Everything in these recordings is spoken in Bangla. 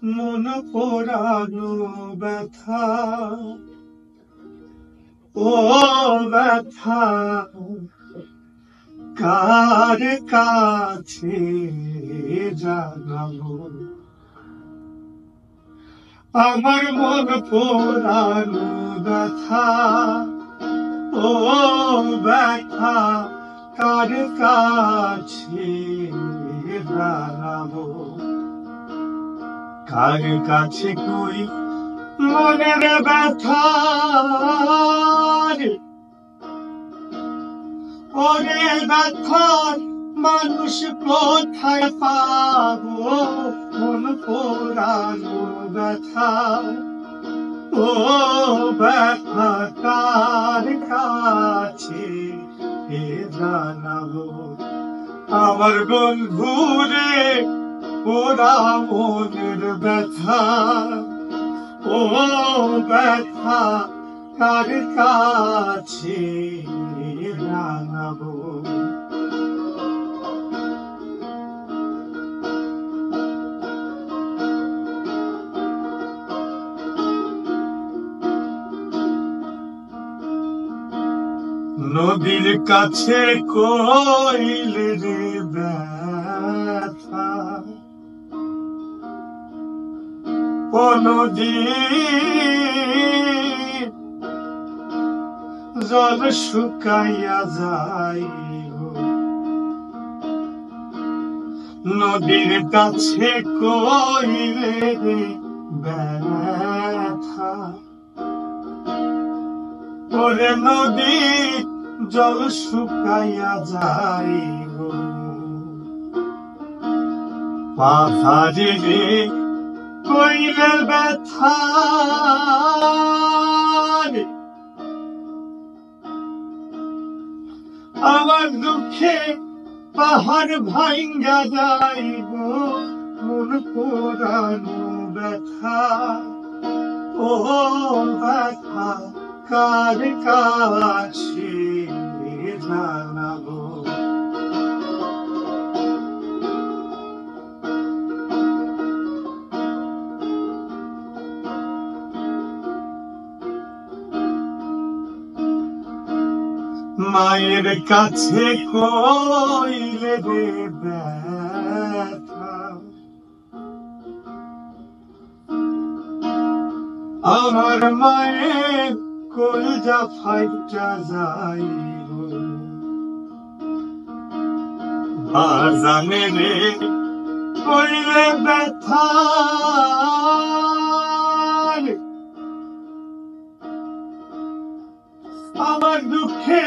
মন পোড়ানো ব্যথা, ও ব্যথা কার কাছে জানাবো? আমার মন পোড়ানো ব্যথা, ও ব্যথা কার কাছে জানাবো? কার কাছে কই মনের ব্যথা, ওরে ব্যথার মানুষ কোথায় পাবো? মন পোড়ানো ব্যথা, ও ব্যথা কার কাছে জানাবো? আমার বন্ধুরে পোড়া মনের ব্যথা, ও ব্যথা কার কাছে জানাবো? নদীর কাছে কইলে রে ব্যথা, ও নদী জল শুকাইয়া যায়, নদীর কাছে কইলে রে ব্যথা, ওরে নদী জল শুকাইয়া যায়, পাহাড়ে রে কইলে ব্যথা, আমার দুঃখে পাহাড় ভাঙ্গা যাইব, মন পোড়ানো ব্যথা, ও ব্যথা কার কাছে জানাবো? মায়ের কাছে কইলে রে ব্যথা, আমার মায়ের কলজা ফাইটা যাইব, বাজানে রে কইলে ব্যথা, আমার দুঃখে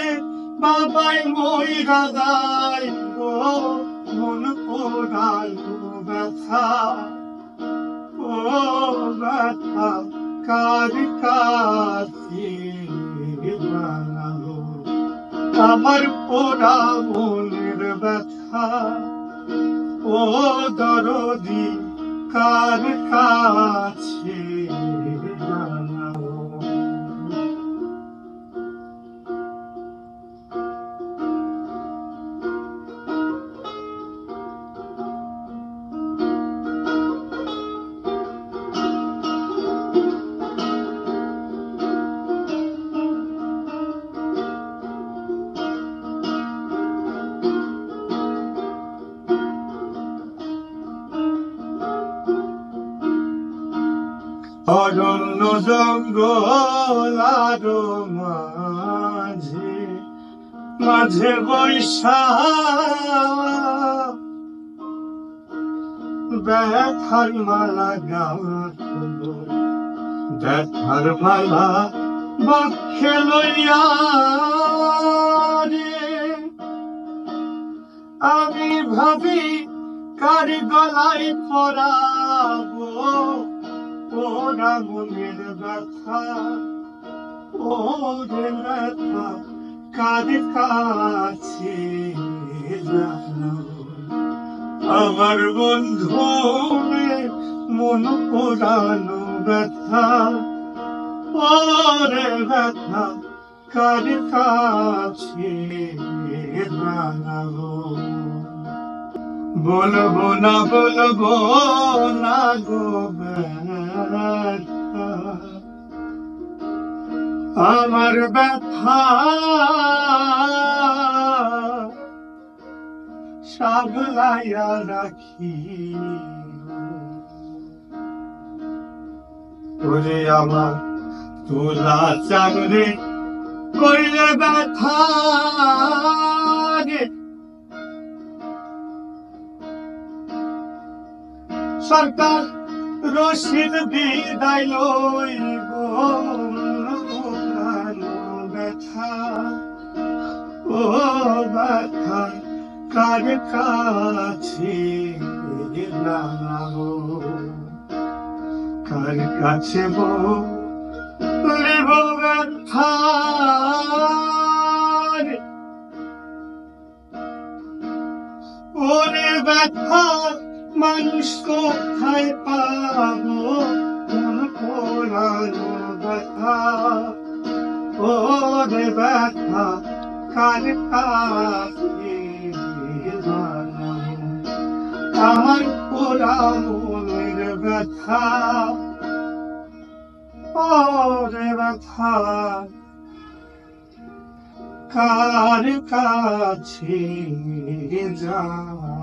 বাবাই মইরা যাইব, মন পোড়ানো ব্যথা, ও ব্যথা কার কাছে জানাবো? আমার পোড়া মনের ব্যথা, ও দরদি কার কাছে জানাবো? অরণ্য জঙ্গল আরো মাঝে মাঝে বৈশা ব্যথার মালা গাঁথব, ব্যথার মালা বক্ষে লইয়া রে আমি ভাবি কার গলায় পরাবো? পোড়া মনের ব্যথা, ও রে ব্যথা কার কাছে জানাবো? আমার বন্ধু মন পোড়ানো ব্যথা, ও রে ব্যথা কার কাছে জানাবো? বলবো না গো ব্যথা, আমার ব্যথা সাগলাইয়া রাখি। ওরে আমার তোলা চাঁদে কইলে ব্যথা রে, সরকার রশিদ বিদায় লইব ব্যথা, ও ব্যথা কার কাছে জানাবো, কার কাছে বলিব ব্যথা রে। ওরে ব্যথা মানুষ কোথায় পাবো, মন পোড়ানো ব্যথা, ওরে ব্যথা কার কাছে জানাবো, আমার পোড়ানোর ব্যথা, ওরে ব্যথা কার কাছে জানাবো।